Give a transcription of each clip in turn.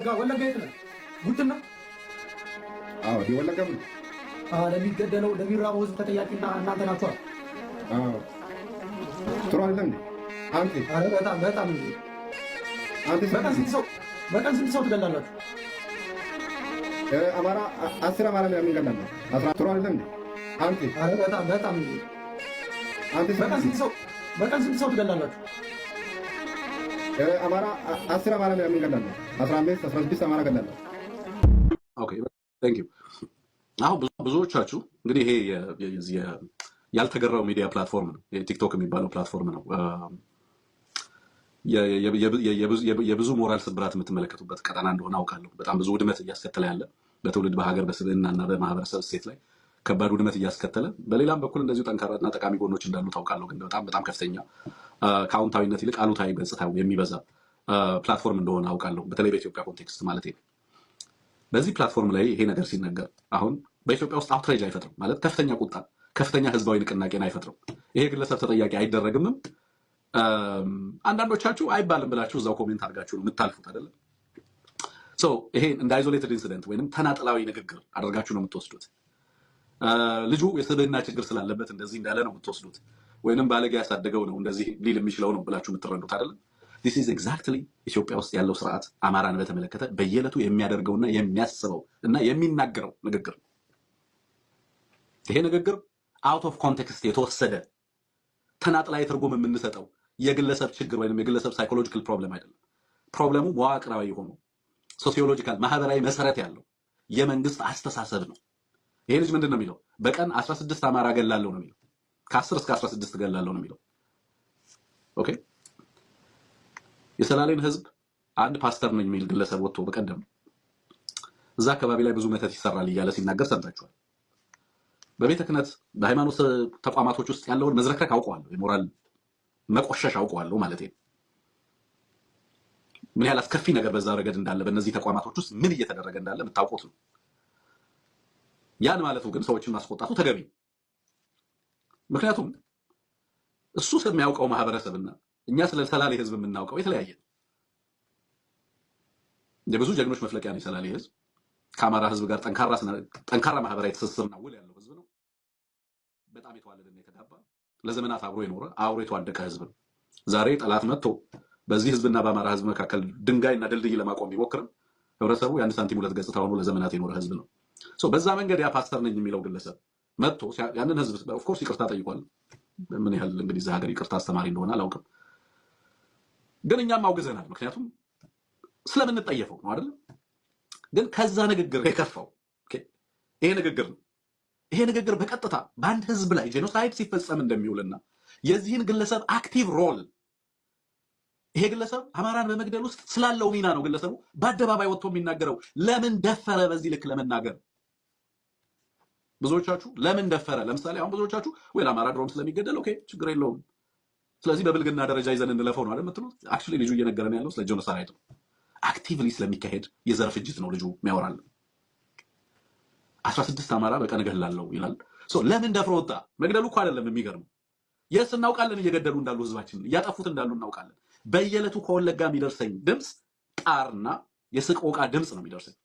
ወለጋ የት ነው? ጉድ ነው። አዎ ወለጋ ነው። ለሚገደለው ለሚራበው ህዝብ ተጠያቂና እናንተ ናችሁ። አዎ ጥሩ አይደለም። አንተ በጣም አንተ በቀን ስንት ሰው ትገላላችሁ? አማራ 10 አማራ ነው የሚገላለው። 10 ጥሩ አይደለም። አንተ በጣም አንተ በቀን ስንት ሰው ትገላላችሁ? አማራ 10 አማራ ነው የሚገላለው። 15 16 አማራ ገላለው። ኦኬ ታንክ ዩ። አሁን ብዙዎቻችሁ እንግዲህ ይሄ ያልተገራው ሚዲያ ፕላትፎርም ነው፣ ቲክቶክ የሚባለው ፕላትፎርም ነው። የብዙ ሞራል ስብራት የምትመለከቱበት ቀጠና እንደሆነ አውቃለሁ። በጣም ብዙ ውድመት እያስከተለ ያለ በትውልድ በሀገር በስብዕናና በማህበረሰብ እሴት ላይ ከባድ ውድመት እያስከተለ፣ በሌላም በኩል እንደዚሁ ጠንካራና ጠቃሚ ጎኖች እንዳሉ ታውቃለሁ። ግን በጣም ከፍተኛ ከአዎንታዊነት ይልቅ አሉታዊ ገጽታው የሚበዛ ፕላትፎርም እንደሆነ አውቃለሁ። በተለይ በኢትዮጵያ ኮንቴክስት ማለት ነው። በዚህ ፕላትፎርም ላይ ይሄ ነገር ሲነገር አሁን በኢትዮጵያ ውስጥ አውትሬጅ አይፈጥርም ማለት ከፍተኛ ቁጣ፣ ከፍተኛ ህዝባዊ ንቅናቄን አይፈጥርም። ይሄ ግለሰብ ተጠያቂ አይደረግምም። አንዳንዶቻችሁ አይባልም ብላችሁ እዛው ኮሜንት አድርጋችሁ ነው የምታልፉት አይደለም። ይሄን እንደ አይዞሌትድ ኢንሲደንት ወይንም ተናጥላዊ ንግግር አድርጋችሁ ነው የምትወስዱት። ልጁ የስብዕና ችግር ስላለበት እንደዚህ እንዳለ ነው የምትወስዱት። ወይንም ባለጌ ያሳደገው ነው እንደዚህ ሊል የሚችለው ነው ብላችሁ የምትረዱት አይደለም። this is exactly ኢትዮጵያ ውስጥ ያለው ስርዓት አማራን በተመለከተ በየዕለቱ የሚያደርገውና የሚያስበው እና የሚናገረው ንግግር። ይሄ ንግግር አውት ኦፍ ኮንቴክስት የተወሰደ ተናጥላዊ ትርጉም የምንሰጠው የግለሰብ ችግር ወይንም የግለሰብ ሳይኮሎጂካል ፕሮብለም አይደለም። ፕሮብለሙ መዋቅራዊ የሆኑ ሶሲዮሎጂካል ማህበራዊ መሰረት ያለው የመንግስት አስተሳሰብ ነው። ይሄ ልጅ ምንድን ነው የሚለው? በቀን 16 አማራ ገላለሁ ነው የሚለው። ከ10 እስከ 16 ገላለሁ ነው የሚለው። ኦኬ የሰላሌን ህዝብ አንድ ፓስተር ነኝ የሚል ግለሰብ ወጥቶ በቀደም እዛ አካባቢ ላይ ብዙ መተት ይሰራል እያለ ሲናገር ሰምታችኋል። በቤተ ክህነት በሃይማኖት ተቋማቶች ውስጥ ያለውን መዝረክረክ አውቀዋለሁ፣ የሞራል መቆሸሽ አውቀዋለሁ ማለት ነው። ምን ያህል አስከፊ ነገር በዛ ረገድ እንዳለ በእነዚህ ተቋማቶች ውስጥ ምን እየተደረገ እንዳለ የምታውቁት ነው። ያን ማለቱ ግን ሰዎችን ማስቆጣቱ ተገቢ ነው። ምክንያቱም እሱ ስለሚያውቀው ማህበረሰብና እኛ ስለ ሰላሌ ህዝብ የምናውቀው የተለያየ ነው። የብዙ ጀግኖች መፍለቂያ ነው የሰላሌ ህዝብ። ከአማራ ህዝብ ጋር ጠንካራ ማህበራዊ ትስስርና ውል ያለው ህዝብ ነው። በጣም የተዋለደና የተጋባ ለዘመናት አብሮ የኖረ አብሮ የተዋደቀ ህዝብ ነው። ዛሬ ጠላት መጥቶ በዚህ ህዝብና በአማራ ህዝብ መካከል ድንጋይና ድልድይ ለማቆም ቢሞክርም ህብረተሰቡ የአንድ ሳንቲም ሁለት ገጽታ ሆኖ ለዘመናት የኖረ ህዝብ ነው። በዛ መንገድ ያ ፓስተር ነኝ የሚለው ግለሰብ መጥቶ ያንን ህዝብ ኦፍ ኮርስ ይቅርታ ጠይቋል። ምን ያህል እንግዲህ እዛ ሀገር ይቅርታ አስተማሪ እንደሆነ አላውቅም፣ ግን እኛም አውግዘናል። ምክንያቱም ስለምንጠየፈው ነው አይደል? ግን ከዛ ንግግር የከፋው ይሄ ንግግር ነው። ይሄ ንግግር በቀጥታ በአንድ ህዝብ ላይ ጄኖሳይድ ሲፈጸም እንደሚውልና የዚህን ግለሰብ አክቲቭ ሮል ይሄ ግለሰብ አማራን በመግደል ውስጥ ስላለው ሚና ነው ግለሰቡ በአደባባይ ወጥቶ የሚናገረው። ለምን ደፈረ በዚህ ልክ ለመናገር? ብዙዎቻችሁ ለምን ደፈረ? ለምሳሌ አሁን ብዙዎቻችሁ ወይ ለአማራ ድሮም ስለሚገደል ኦኬ ችግር የለውም ስለዚህ በብልግና ደረጃ ይዘን እንለፈው ነው አይደል የምትሉት? አክቹሊ ልጁ እየነገረን ያለው ስለ ጄኖሳይድ ነው። አክቲቭሊ ስለሚካሄድ የዘር ፍጅት ነው ልጁ የሚያወራልን። 16 አማራ በቀን እገላለሁ ይላል። ለምን ደፍሮ ወጣ? መግደሉ እኮ አይደለም የሚገርመው። የስ እናውቃለን፣ እየገደሉ እንዳሉ ህዝባችንን እያጠፉት እንዳሉ እናውቃለን። በየዕለቱ ከወለጋ የሚደርሰኝ ድምፅ ጣርና የስቆቃ ድምፅ ነው የሚደርሰኝ፣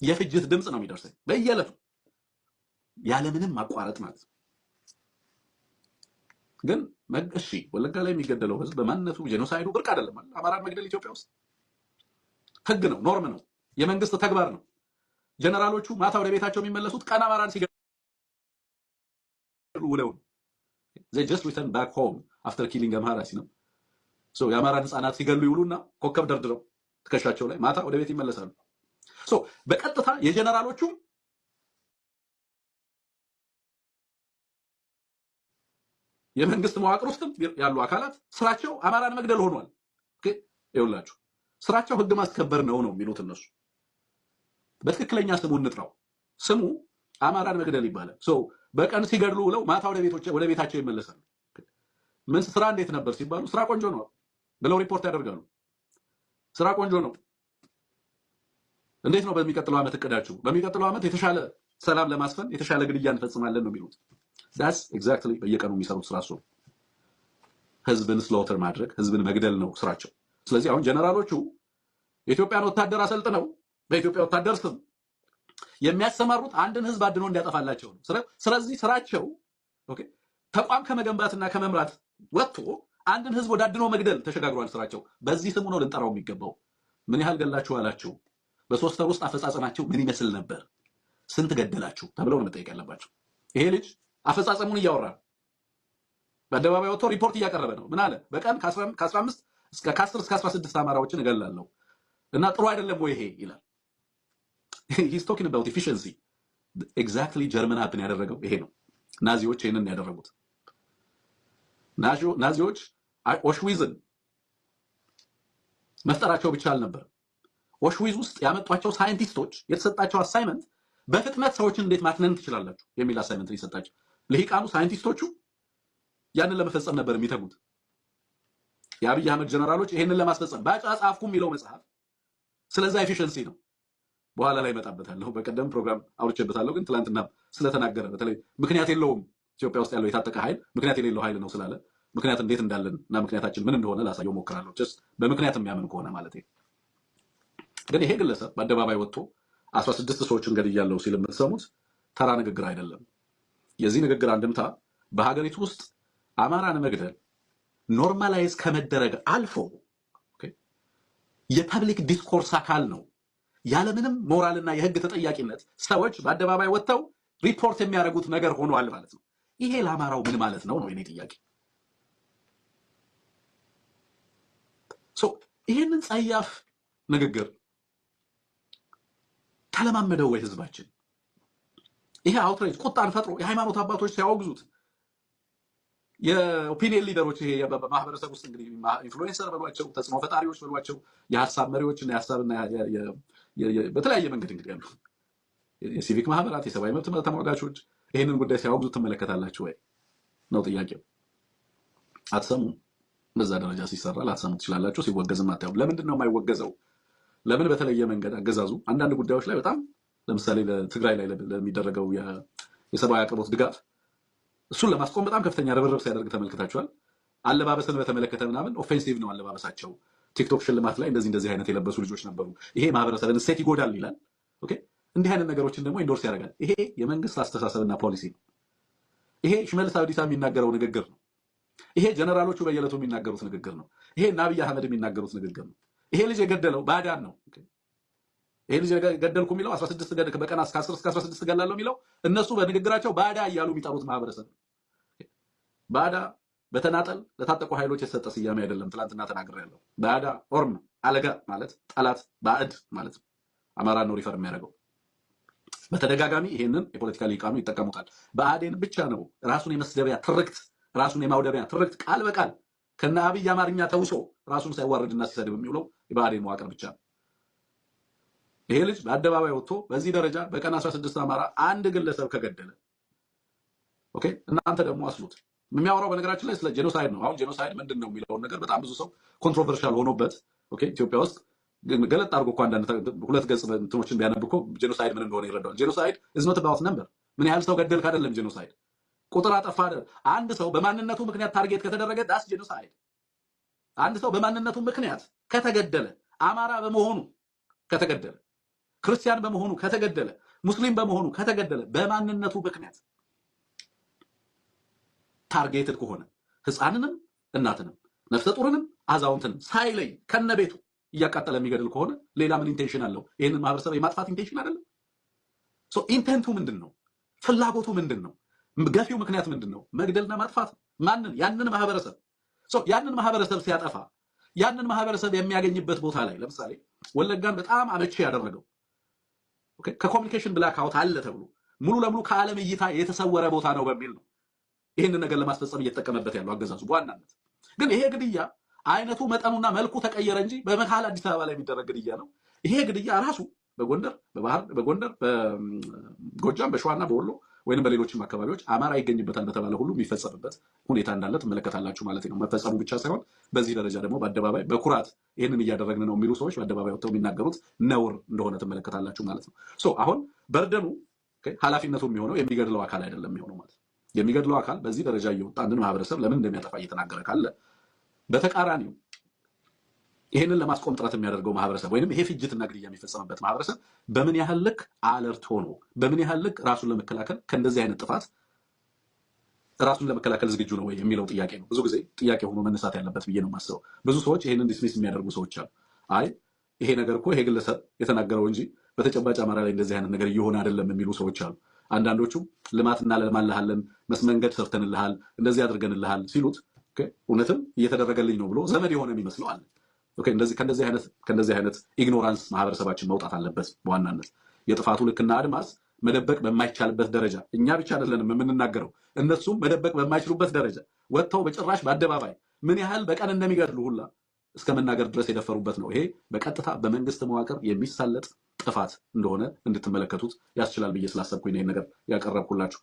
የፍጅት ድምፅ ነው የሚደርሰኝ በየዕለቱ ያለምንም ማቋረጥ ማለት ነው። ግን እሺ ወለጋ ላይ የሚገደለው ህዝብ በማንነቱ ጄኖሳይዱ ብርቅ አይደለም ማለት አማራን መግደል ኢትዮጵያ ውስጥ ህግ ነው፣ ኖርም ነው፣ የመንግስት ተግባር ነው። ጀነራሎቹ ማታ ወደ ቤታቸው የሚመለሱት ቀን አማራን ሲገድሉ ውለው they just return back home after killing Amhara ነው። የአማራን ህፃናት ሲገሉ ይውሉና ኮከብ ደርድረው ትከሻቸው ላይ ማታ ወደ ቤት ይመለሳሉ። በቀጥታ የጀነራሎቹ የመንግስት መዋቅር ውስጥም ያሉ አካላት ስራቸው አማራን መግደል ሆኗል። ይኸውላችሁ ስራቸው ህግ ማስከበር ነው የሚሉት እነሱ። በትክክለኛ ስሙ እንጥራው፣ ስሙ አማራን መግደል ይባላል። በቀን ሲገድሉ ውለው ማታ ወደ ቤታቸው ይመለሳሉ። ምን ስራ እንዴት ነበር ሲባሉ ስራ ቆንጆ ነው ብለው ሪፖርት ያደርጋሉ። ስራ ቆንጆ ነው። እንዴት ነው በሚቀጥለው ዓመት እቅዳችሁ? በሚቀጥለው ዓመት የተሻለ ሰላም ለማስፈን የተሻለ ግድያ እንፈጽማለን ነው የሚሉት። that's exactly በየቀኑ የሚሰሩት ስራ ነው። ህዝብን ስሎተር ማድረግ፣ ህዝብን መግደል ነው ስራቸው። ስለዚህ አሁን ጀነራሎቹ የኢትዮጵያን ወታደር አሰልጥነው በኢትዮጵያ ወታደር ስም የሚያሰማሩት አንድን ህዝብ አድኖ እንዲያጠፋላቸው ነው። ስለዚህ ስራቸው ኦኬ ተቋም ከመገንባትና ከመምራት ወጥቶ አንድን ህዝብ ወደ አድኖ መግደል ተሸጋግሯል ስራቸው። በዚህ ስሙ ነው ልንጠራው የሚገባው። ምን ያህል ገላችሁ አላችሁ? በሶስት ወር ውስጥ አፈጻጸማችሁ ምን ይመስል ነበር? ስንት ገደላችሁ ተብለው ነው መጠየቅ ያለባቸው። ይሄ ልጅ አፈጻጸሙን እያወራ በአደባባይ ወጥቶ ሪፖርት እያቀረበ ነው። ምን አለ? በቀን ከ15 እስከ 10 እስከ 16 አማራዎችን እገላለሁ እና ጥሩ አይደለም ወይ ይሄ ይላል። he's talking about efficiency exactly ጀርመን ሀፕን ያደረገው ይሄ ነው። ናዚዎች ይሄንን ያደረጉት ናዚዎች ኦሽዊዝን መፍጠራቸው ብቻ አልነበረም። ኦሽዊዝ ውስጥ ያመጧቸው ሳይንቲስቶች የተሰጣቸው አሳይመንት በፍጥነት ሰዎችን እንዴት ማትነን ትችላላችሁ የሚል አሳይመንት ይሰጣቸው። ለሂቃኑ ሳይንቲስቶቹ ያንን ለመፈጸም ነበር የሚተጉት። የአብይ አህመድ ጀነራሎች ይሄንን ለማስፈጸም ባጫጻፍኩ የሚለው መጽሐፍ ስለዛ ኤፊሺየንሲ ነው። በኋላ ላይ መጣበታለሁ። በቀደም ፕሮግራም አውርቼበታለሁ። ግን ትላንትና ስለተናገረ በተለይ ምክንያት የለውም ኢትዮጵያ ውስጥ ያለው የታጠቀ ኃይል ምክንያት የሌለው ኃይል ነው ስላለ ምክንያት እንዴት እንዳለን እና ምክንያታችን ምን እንደሆነ ላሳየው ሞክራለሁ። ጀስት በምክንያት የሚያምን ከሆነ ማለት ነው። ግን ይሄ ግለሰብ በአደባባይ ወጥቶ 16 ሰዎችን ገድያለሁ ሲል የምትሰሙት ተራ ንግግር አይደለም። የዚህ ንግግር አንድምታ በሀገሪቱ ውስጥ አማራን መግደል ኖርማላይዝ ከመደረግ አልፎ የፐብሊክ ዲስኮርስ አካል ነው። ያለምንም ሞራልና የህግ ተጠያቂነት ሰዎች በአደባባይ ወጥተው ሪፖርት የሚያደርጉት ነገር ሆኗል ማለት ነው። ይሄ ለአማራው ምን ማለት ነው ነው የኔ ጥያቄ። ይሄንን ጸያፍ ንግግር ተለማመደው ወይ ህዝባችን? ይሄ አውትሬጅ ቁጣን ፈጥሮ የሃይማኖት አባቶች ሲያወግዙት የኦፒኒየን ሊደሮች ይሄ በማህበረሰብ ውስጥ እንግዲህ ኢንፍሉዌንሰር በሏቸው፣ ተጽዕኖ ፈጣሪዎች በሏቸው፣ የሐሳብ መሪዎችና የሐሳብና በተለያየ መንገድ እንግዲህ ያሉ የሲቪክ ማህበራት፣ የሰብአዊ መብት ተሟጋቾች ይሄንን ጉዳይ ሲያወግዙት ትመለከታላችሁ ወይ ነው ጥያቄው። አትሰሙም። በዛ ደረጃ ሲሰራ ላትሰሙ ትችላላችሁ። ሲወገዝም አታዩም። ለምንድን ነው የማይወገዘው? ለምን በተለየ መንገድ አገዛዙ አንዳንድ ጉዳዮች ላይ በጣም ለምሳሌ ለትግራይ ላይ ለሚደረገው የሰብአዊ አቅርቦት ድጋፍ እሱን ለማስቆም በጣም ከፍተኛ ርብርብ ሲያደርግ ተመልክታችኋል። አለባበስን በተመለከተ ምናምን ኦፌንሲቭ ነው አለባበሳቸው። ቲክቶክ ሽልማት ላይ እንደዚህ አይነት የለበሱ ልጆች ነበሩ። ይሄ ማህበረሰብን እሴት ይጎዳል ይላል። ኦኬ እንዲህ አይነት ነገሮችን ደግሞ ኢንዶርስ ያደርጋል። ይሄ የመንግስት አስተሳሰብና ፖሊሲ ነው። ይሄ ሽመልስ አብዲሳ የሚናገረው ንግግር ነው። ይሄ ጀነራሎቹ በየዕለቱ የሚናገሩት ንግግር ነው። ይሄ አብይ አህመድ የሚናገሩት ንግግር ነው። ይሄ ልጅ የገደለው ባዕዳን ነው። ይሄ ልጅ ገደልኩ የሚለው 16 በቀን እስከ 10 እስከ 16 ገላለሁ የሚለው እነሱ በንግግራቸው ባዕዳ እያሉ የሚጠሩት ማህበረሰብ ነው። ባዕዳ በተናጠል ለታጠቁ ኃይሎች የተሰጠ ስያሜ አይደለም። ትላንትና ተናግሬያለሁ። ባዕዳ ኦርም አለጋ ማለት ጠላት ባዕድ ማለት ነው። አማራ ነው ሪፈር የሚያደርገው። በተደጋጋሚ ይሄንን የፖለቲካ ሊቃኑ ይጠቀሙታል። ብአዴን ብቻ ነው ራሱን የመስደቢያ ትርክት፣ ራሱን የማውደቢያ ትርክት ቃል በቃል ከነ አብይ አማርኛ ተውሶ ራሱን ሳይዋረድና ሲሰድብ የሚውለው የብአዴን መዋቅር ብቻ ነው። ይሄ ልጅ በአደባባይ ወጥቶ በዚህ ደረጃ በቀን 16 አማራ አንድ ግለሰብ ከገደለ ኦኬ፣ እናንተ ደግሞ አስሉት። የሚያወራው በነገራችን ላይ ስለ ጄኖሳይድ ነው። አሁን ጄኖሳይድ ምንድን ነው የሚለውን ነገር በጣም ብዙ ሰው ኮንትሮቨርሻል ሆኖበት ኦኬ፣ ኢትዮጵያ ውስጥ ገለጥ አድርጎ እኮ አንዳንድ ሁለት ገጽ እንትኖችን ቢያነብ እኮ ጄኖሳይድ ምን እንደሆነ ይረዳዋል። ጄኖሳይድ ኢዝ ኖት አባውት ነምበር፣ ምን ያህል ሰው ገደልክ አይደለም። ጄኖሳይድ ቁጥር አጠፋ አይደል። አንድ ሰው በማንነቱ ምክንያት ታርጌት ከተደረገ ዳስ ጄኖሳይድ። አንድ ሰው በማንነቱ ምክንያት ከተገደለ፣ አማራ በመሆኑ ከተገደለ፣ ክርስቲያን በመሆኑ ከተገደለ፣ ሙስሊም በመሆኑ ከተገደለ፣ በማንነቱ ምክንያት ታርጌትድ ከሆነ ህፃንንም እናትንም ነፍሰ ጡርንም አዛውንትንም ሳይለይ ከነቤቱ እያቃጠለ የሚገድል ከሆነ ሌላ ምን ኢንቴንሽን አለው? ይህንን ማህበረሰብ የማጥፋት ኢንቴንሽን አይደለም። ኢንቴንቱ ምንድን ነው? ፍላጎቱ ምንድን ነው? ገፊው ምክንያት ምንድን ነው? መግደልና ማጥፋት። ማንን? ያንን ማህበረሰብ። ያንን ማህበረሰብ ሲያጠፋ ያንን ማህበረሰብ የሚያገኝበት ቦታ ላይ ለምሳሌ ወለጋን በጣም አመቺ ያደረገው ከኮሚኒኬሽን ብላክአውት አለ ተብሎ ሙሉ ለሙሉ ከዓለም እይታ የተሰወረ ቦታ ነው በሚል ነው ይህንን ነገር ለማስፈጸም እየተጠቀመበት ያለው አገዛዙ በዋናነት። ግን ይሄ ግድያ አይነቱ መጠኑና መልኩ ተቀየረ እንጂ በመካከል አዲስ አበባ ላይ የሚደረግ ግድያ ነው። ይሄ ግድያ ራሱ በጎንደር፣ በጎንደር፣ በጎጃም፣ በሸዋና በወሎ ወይንም በሌሎችም አካባቢዎች አማራ ይገኝበታል በተባለ ሁሉ የሚፈጸምበት ሁኔታ እንዳለ ትመለከታላችሁ ማለት ነው። መፈጸሙ ብቻ ሳይሆን በዚህ ደረጃ ደግሞ በአደባባይ በኩራት ይህንን እያደረግን ነው የሚሉ ሰዎች በአደባባይ ወጥተው የሚናገሩት ነውር እንደሆነ ትመለከታላችሁ ማለት ነው። አሁን በርደኑ ኃላፊነቱ የሚሆነው የሚገድለው አካል አይደለም የሚሆነው ማለት ነው። የሚገድለው አካል በዚህ ደረጃ እየወጣ አንድን ማህበረሰብ ለምን እንደሚያጠፋ እየተናገረ ካለ በተቃራኒው ይሄንን ለማስቆም ጥረት የሚያደርገው ማህበረሰብ ወይንም ይሄ ፍጅትና ግድያ የሚፈጸምበት ማህበረሰብ በምን ያህል ልክ አለርት ሆኖ በምን ያህል ልክ ራሱን ለመከላከል ከእንደዚህ አይነት ጥፋት ራሱን ለመከላከል ዝግጁ ነው ወይ የሚለው ጥያቄ ነው ብዙ ጊዜ ጥያቄ ሆኖ መነሳት ያለበት ብዬ ነው የማስበው። ብዙ ሰዎች ይሄንን ዲስሚስ የሚያደርጉ ሰዎች አሉ። አይ ይሄ ነገር እኮ ይሄ ግለሰብ የተናገረው እንጂ በተጨባጭ አማራ ላይ እንደዚህ አይነት ነገር እየሆነ አይደለም የሚሉ ሰዎች አሉ። አንዳንዶቹም ልማትና ለማልሃለን መስመንገድ ሰርተንልሃል እንደዚህ አድርገንልሃል ሲሉት እውነትም እየተደረገልኝ ነው ብሎ ዘመድ የሆነ የሚመስለው አለ። ከእንደዚህ አይነት ኢግኖራንስ ማህበረሰባችን መውጣት አለበት። በዋናነት የጥፋቱ ልክና አድማስ መደበቅ በማይቻልበት ደረጃ እኛ ብቻ አይደለንም የምንናገረው፣ እነሱም መደበቅ በማይችሉበት ደረጃ ወጥተው በጭራሽ በአደባባይ ምን ያህል በቀን እንደሚገድሉ ሁላ እስከ መናገር ድረስ የደፈሩበት ነው። ይሄ በቀጥታ በመንግስት መዋቅር የሚሳለጥ ጥፋት እንደሆነ እንድትመለከቱት ያስችላል ብዬ ስላሰብኩኝ ነው ይሄን ነገር ያቀረብኩላችሁ።